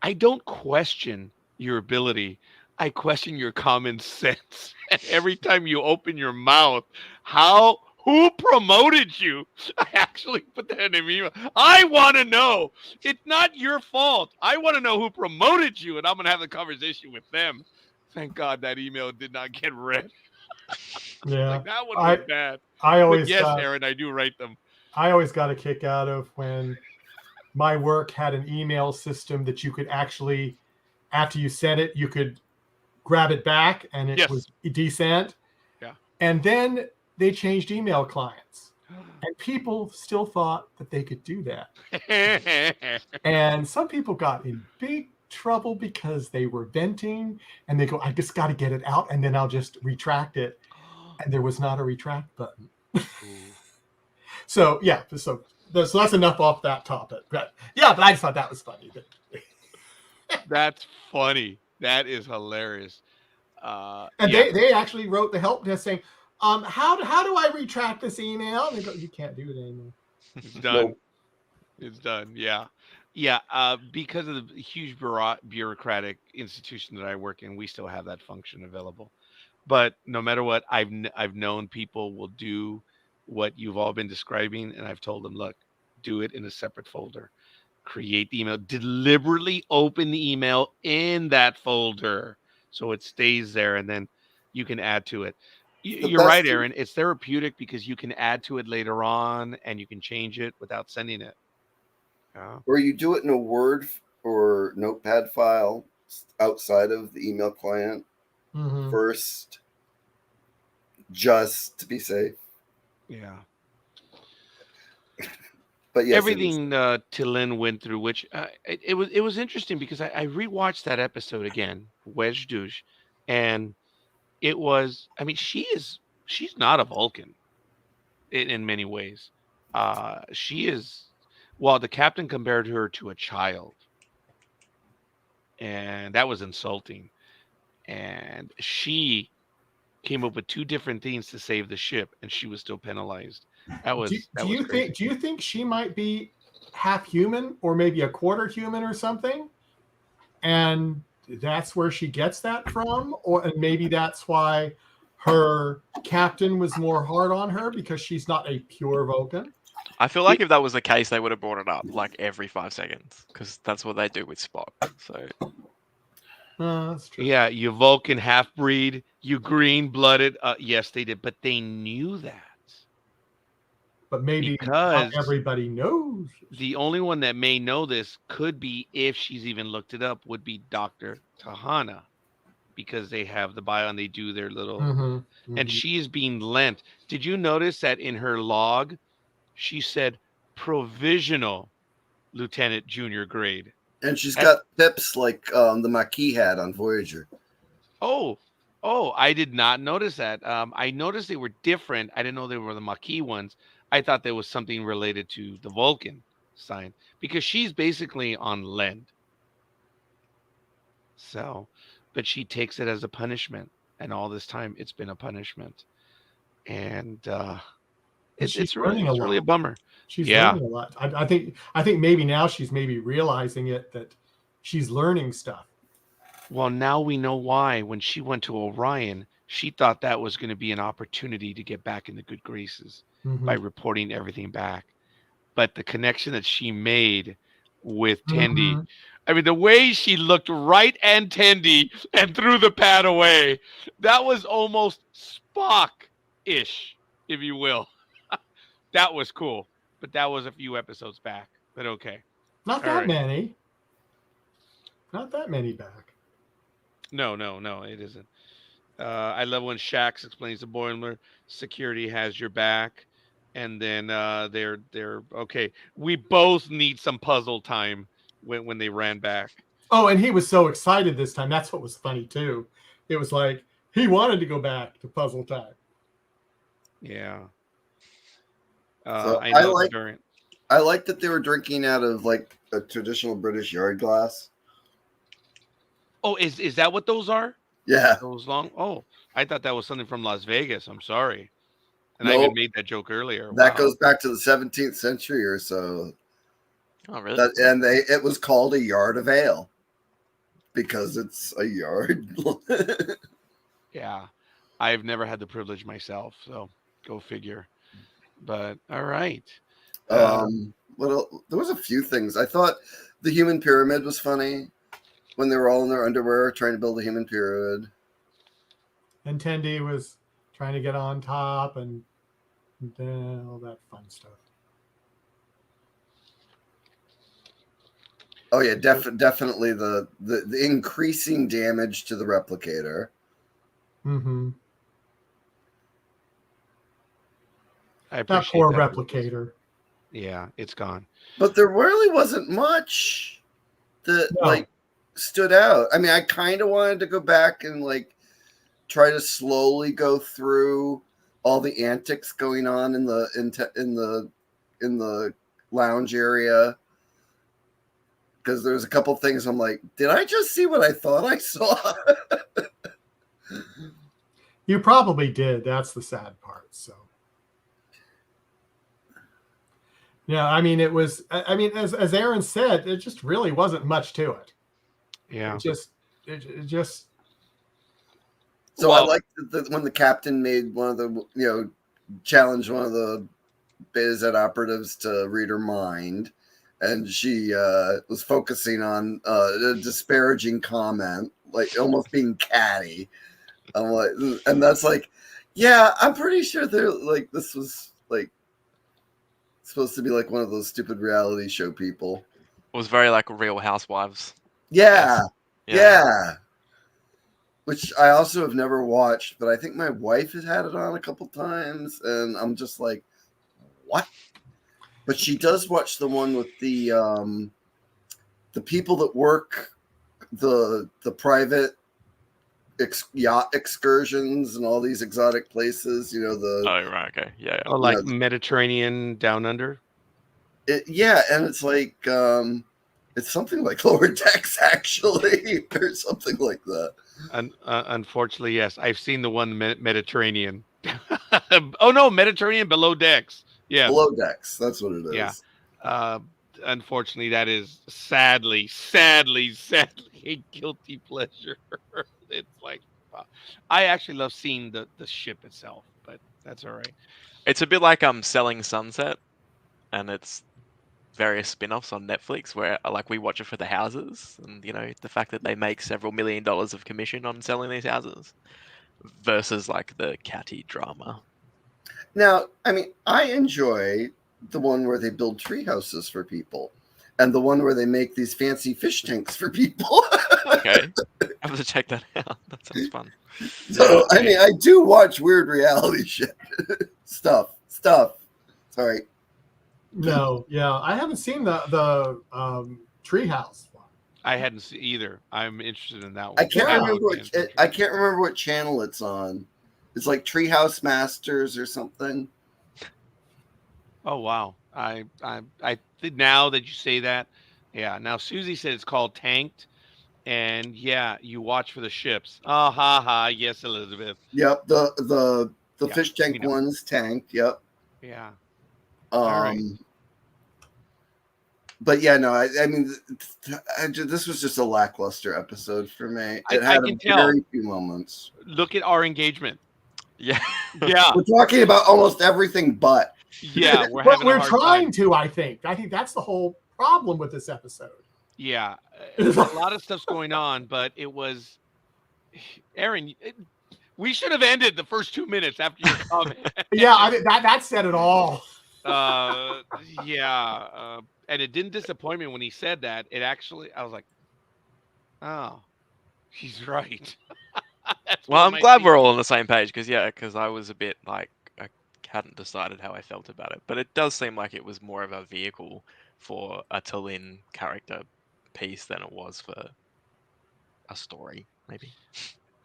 I don't question your ability. I question your common sense. And every time you open your mouth, who promoted you? I actually put that in an email. I want to know. It's not your fault. I want to know who promoted you, and I'm going to have a conversation with them. Thank God that email did not get read. Yeah. Like that one was I bad. I But always yes, got Aaron, I do write them. I always got a kick out of when my work had an email system that you could actually, after you sent it, you could grab it back and it Yes. was desent. Yeah. And then they changed email clients. And people still thought that they could do that. And some people got in big trouble because they were venting and they go, I just got to get it out and then I'll just retract it. And there was not a retract button. So, yeah. So that's enough off that topic. But yeah, but I just thought that was funny. That's funny. That is hilarious. And Yeah, they actually wrote the help desk saying, how do I retract this email? And they go, you can't do it anymore. it's done. Nope. It's done. Yeah. Yeah. Because of the huge bureaucratic institution that I work in, we still have that function available. But no matter what, I've known people will do what you've all been describing, and I've told them, look, do it in a separate folder. Create the email. Deliberately open the email in that folder so it stays there, and then you can add to it. The You're right, best Aaron. It's therapeutic because you can add to it later on, and you can change it without sending it. Yeah. or you do it in a Word or Notepad file outside of the email client Mm-hmm. first, just to be safe. Yeah. But yes, Everything Tillin went through, which it was interesting because I rewatched that episode again, Wedge Douche, and it was. I mean, she's not a Vulcan in many ways. She is. Well, the captain compared her to a child, and that was insulting. And she came up with two different things to save the ship, and she was still penalized. That was crazy. Do you think she might be half human or maybe a quarter human or something? And that's where she gets that from, and maybe that's why her captain was more hard on her because she's not a pure Vulcan. I feel like if that was the case, they would have brought it up like every 5 seconds because that's what they do with Spock. So That's true. Yeah, you Vulcan half breed, you green blooded. Yes, they did, but they knew that. But maybe Because not everybody knows. the only one that may know this could be, if she's even looked it up, would be Dr. Tahana, because they have the bio and they do their little, Mm-hmm. and she is being lent. Did you notice that in her log, She said provisional lieutenant junior grade. And she's That's, got tips like the Maquis had on Voyager. oh, oh, I did not notice that. I noticed they were different. I didn't know they were the Maquis ones. I thought there was something related to the Vulcan sign because she's basically on Lend. So, but she takes it as a punishment, and all this time it's been a punishment, and And it's she's it's learning a really a lot. bummer. She's Yeah. learning a lot. I think maybe now she's maybe realizing it, that she's learning stuff. Well, now we know why. When she went to Orion, she thought that was going to be an opportunity to get back in the good graces by Mhm. reporting everything back. But the connection that she made with Tendi, Mhm. I mean, the way she looked right at Tendi and threw the pad away, that was almost Spock-ish, if you will. That was cool. But that was a few episodes back. But okay. Not All that right. many. Not that many back. No, it isn't. I love when Shax explains to Boimler, security has your back, and then they're okay. We both need some puzzle time when they ran back. Oh, and he was so excited this time. That's what was funny too. It was like he wanted to go back to puzzle time. Yeah. So I know it's very. I like that they were drinking out of like a traditional British yard glass. Oh, is that what those are? Yeah. Those long? Oh, I thought that was something from Las Vegas. I'm sorry, and I even Nope. made that joke earlier. That Wow. goes back to the 17th century or so. Oh, really? And it was called a yard of ale because it's a yard. Yeah, I've never had the privilege myself, so go figure. But all right. There was a few things. I thought the human pyramid was funny when they were all in their underwear trying to build a human pyramid. And Tendi was trying to get on top and all that fun stuff. Oh yeah, definitely the increasing damage to the replicator. Mm-hmm. I That appreciate poor that. replicator. Yeah, it's gone. But there really wasn't much that like stood out. I mean, I kind of wanted to go back and like try to slowly go through all the antics going on in the lounge area, because there's a couple things I'm like, did I just see what I thought I saw? You probably did. That's the sad part. So, yeah, I mean, it was. I mean, as Aaron said, it just really wasn't much to it. Yeah. It just. So I liked when the captain made one of the challenged one of the Beta Z operatives to read her mind, and she was focusing on a disparaging comment, like almost being catty. I'm like, and that's like, yeah, I'm pretty sure they're like, this was like supposed to be like one of those stupid reality show people. It was very like Real Housewives. Yeah, Yes. yeah. Which I also have never watched, but I think my wife has had it on a couple times, and I'm just like, what? But she does watch the one with the people that work the private yacht excursions and all these exotic places. Oh right, okay, yeah. Oh, like Mediterranean down under. Yeah, and it's like it's something like Lower Decks actually, or something like that. Unfortunately, yes, I've seen the one Mediterranean. Oh no, Mediterranean Below Decks. Yeah, Below Decks. That's what it is. Yeah. Unfortunately, that is sadly a guilty pleasure. It's like, wow. I actually love seeing the ship itself, but that's all right. It's a bit like Selling Sunset, and it's various spin-offs on Netflix where like we watch it for the houses and the fact that they make several $1 million of commission on selling these houses versus like the catty drama. Now, I mean, I enjoy the one where they build tree houses for people and the one where they make these fancy fish tanks for people. Okay, I have to check that out. That sounds fun. So, I mean, I do watch weird reality shit stuff. Sorry. No, yeah, I haven't seen the Treehouse one. I hadn't seen either. I'm interested in that one. I can't And remember Alexander's what Retreat. I can't remember what channel it's on. It's like Treehouse Masters or something. Oh wow. I think now that you say that, yeah. Now Susie said it's called Tanked, and yeah, you watch for the ships. Oh ha ha. Yes, Elizabeth. Yep, the Yeah, fish we tank know. one's tanked. Yep. Yeah. All right. But yeah, no, I mean, this was just a lackluster episode for me. It I had can a tell. very few moments. Look at our engagement. Yeah. Yeah. We're talking about almost everything but. Yeah. We're But having a we're hard trying time. to. I think that's the whole problem with this episode. Yeah. A lot of stuff's going on, but it was Aaron. We should have ended the first 2 minutes after your comment. Yeah, I mean, that said it all. Yeah. And it didn't disappoint me when he said that. It actually, I was like, oh, he's right. That's Well, one of I'm my glad we're theories. all on the same page because I was a bit like I hadn't decided how I felt about it, but it does seem like it was more of a vehicle for a Tallinn character piece than it was for a story, maybe.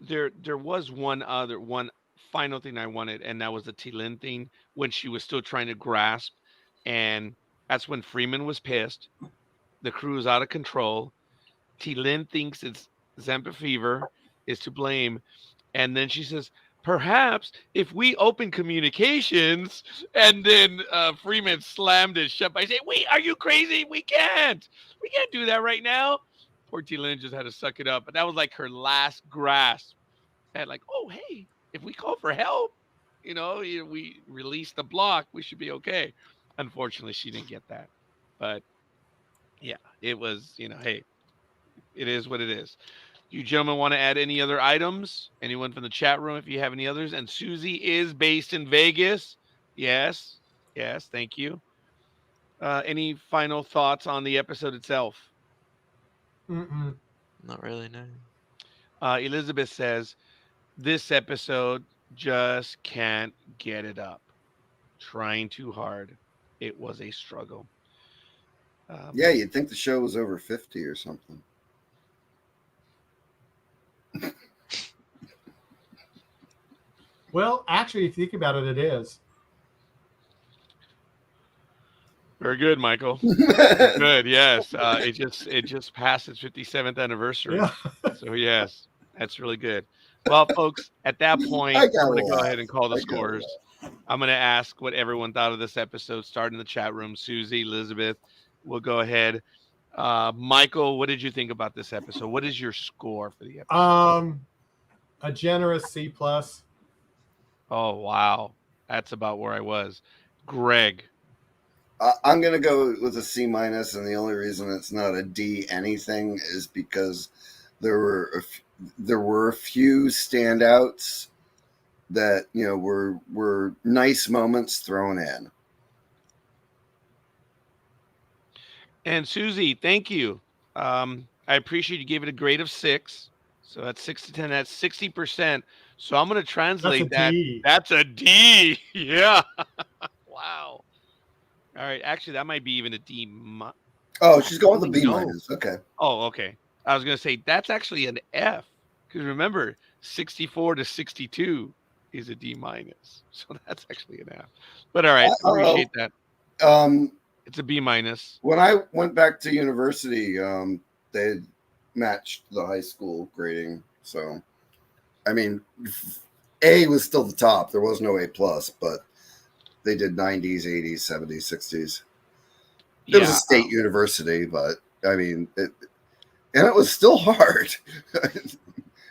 There was one final thing I wanted, and that was the Tillin thing when she was still trying to grasp, and that's when Freeman was pissed. The crew is out of control. Tillin thinks it's Zampa fever is to blame, and then she says, "Perhaps if we open communications," and then Freeman slammed it shut by saying, "Wait, are you crazy? We can't do that right now." Poor Tillin just had to suck it up, but that was like her last grasp at like, oh hey, if we call for help, we release the block, we should be okay. Unfortunately, she didn't get that, but yeah, it was hey, it is what it is. You gentlemen want to add any other items? Anyone from the chat room, if you have any others? And Susie is based in Vegas. Yes, yes, thank you. Any final thoughts on the episode itself? Mm-mm. Not really, no. Elizabeth says this episode just can't get it up. Trying too hard. It was a struggle. Yeah, you'd think the show was over 50 or something. Well, actually, if you think about it, it is. Very good, Michael. Good, yes. It just passed its 57th anniversary. Yeah. So yes, that's really good. Well, folks, at that point, I I'm gotta going to go laugh. ahead and call the I gotta scores. I'm going to ask what everyone thought of this episode. Start in the chat room. Susie, Elizabeth, we'll go ahead. Michael, what did you think about this episode? What is your score for the episode? A generous C+. Oh wow, that's about where I was. Greg, I'm gonna go with a C minus, and the only reason it's not a D anything is because there were a few standouts that were nice moments thrown in. and Susie, thank you. I appreciate you gave it a grade of 6. So that's 6 to 10. That's 60%. So I'm going to translate that. D. That's a D. Yeah. Wow. All right. Actually, that might be even a D. Oh, she's going with a B No. minus. Okay. Oh, okay. I was going to say that's actually an F. Because remember, 64 to 62 is a D minus. So that's actually an F. But all right. Appreciate that. It's a B minus. When I went back to university, they matched the high school grading. So, I mean, A was still the top. There was no A plus, but they did 90s, 80s, 70s, 60s. It was a state university, but I mean, it was still hard.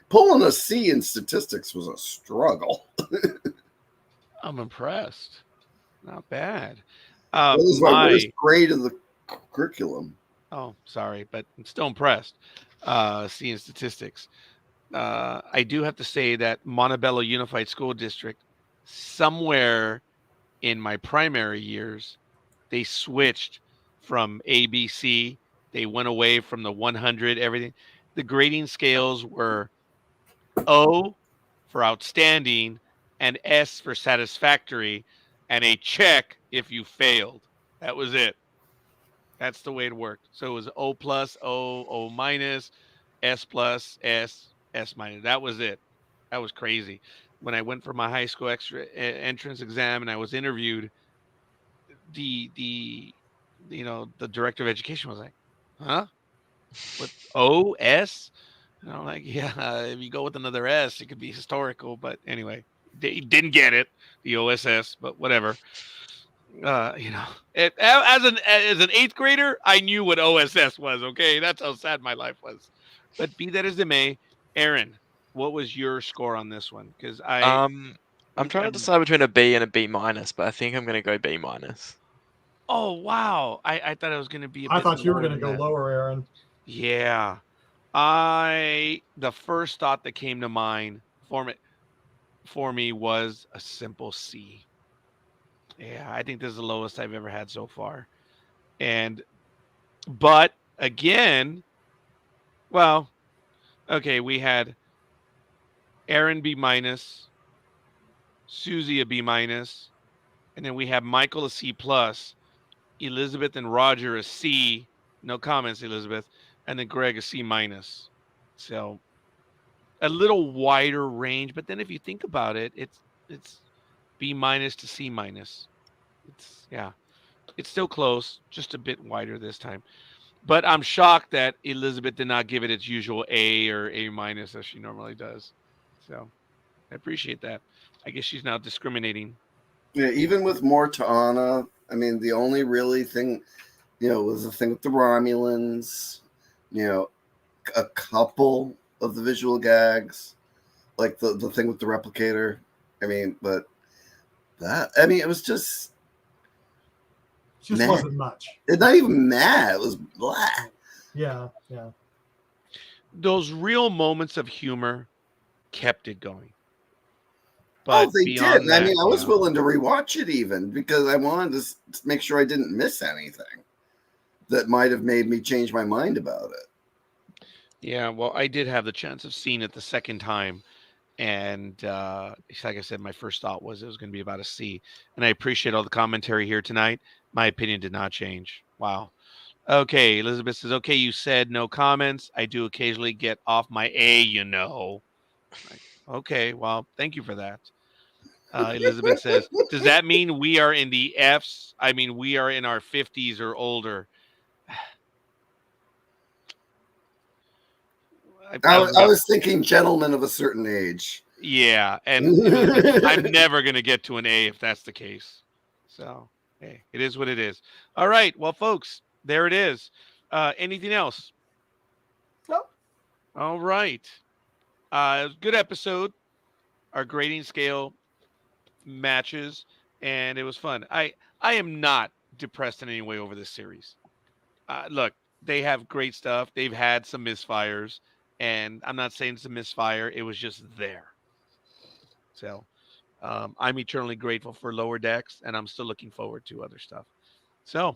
Pulling a C in statistics was a struggle. I'm impressed. Not bad. It was my worst grade of the curriculum. Oh, sorry, but I'm still impressed. Seeing statistics. I do have to say that Montebello Unified School District, somewhere in my primary years, they switched from ABC. They went away from the 100, everything. The grading scales were O for outstanding and S for satisfactory, and a check if you failed. That was it. That's the way it worked. So it was O plus, O minus, S plus, S minus. That was it. That was crazy. When I went for my high school entrance exam and I was interviewed, the the director of education was like, "Huh? With O S?" And I'm like, "Yeah, if you go with another S, it could be historical." But anyway, he didn't get it, the OSS, but whatever. You know, as an eighth grader, I knew what OSS was. Okay, that's how sad my life was. But be that as it may, Aaron, what was your score on this one? Because Um, I'm trying to I'm decide between a B and a B minus, but I think I'm gonna go B minus. oh wow, I thought it was going to be a I bit thought you were lower going to than go that. lower, Aaron. Yeah, the first thought that came to mind for me was a simple C. Yeah, I think this is the lowest I've ever had so far. And but again, well, okay, we had Aaron B minus, Susie a B minus, and then we have Michael a C plus, Elizabeth and Roger a C. No comments, Elizabeth, and then Greg a C minus. So a little wider range, but then if you think about it, it's B minus to C minus. Yeah, it's still close, just a bit wider this time. But I'm shocked that Elizabeth did not give it its usual A or A minus as she normally does. So I appreciate that. I guess she's now discriminating. Yeah, even with more to Anna, I mean, the only really thing, was the thing with the Romulans, you know, a couple of the visual gags, like the thing with the replicator. I mean, but it was just It just wasn't much. It's not even mad. It was blah. Yeah. Those real moments of humor kept it going. Oh, But they did. beyond I that, mean, I was yeah. willing to rewatch it even because I wanted to make sure I didn't miss anything that might have made me change my mind about it. Yeah, well, I did have the chance of seeing it the second time. And like I said, my first thought was it was going to be about a C. And I appreciate all the commentary here tonight. My opinion did not change. Wow. Okay, Elizabeth says, okay, you said no comments. I do occasionally get off my A, Like, okay, well, thank you for that. Elizabeth says, does that mean we are in the Fs? I mean, we are in our 50s or older. I, I was- was I about, was thinking gentlemen of a certain age. yeah. And Elizabeth, I'm never going to get to an A if that's the case. So, hey, it is what it is. All right. Well, folks, there it is. Anything else? No. All right. Good episode. Our grading scale matches, and it was fun. I am not depressed in any way over this series. Look, they have great stuff. They've had some misfires, and I'm not saying it's a misfire. It was just there. So I'm eternally grateful for Lower Decks, and I'm still looking forward to other stuff. So,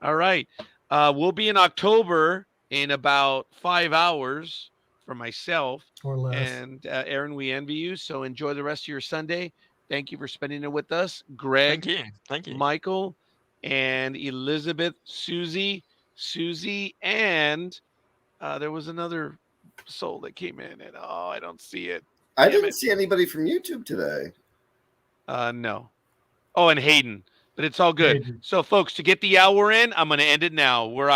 all right, we'll be in October in about 5 hours for myself. Or less. And Aaron, we envy you. So enjoy the rest of your Sunday. Thank you for spending it with us, Thank Greg, you. Thank you. Michael, and Elizabeth, Susie, and there was another soul that came in, and I don't see it. I Damn didn't it. see anybody from YouTube today. No. Oh, and Hayden, but it's all good. Hayden. So, folks, to get the hour in, I'm going to end it now. We're out.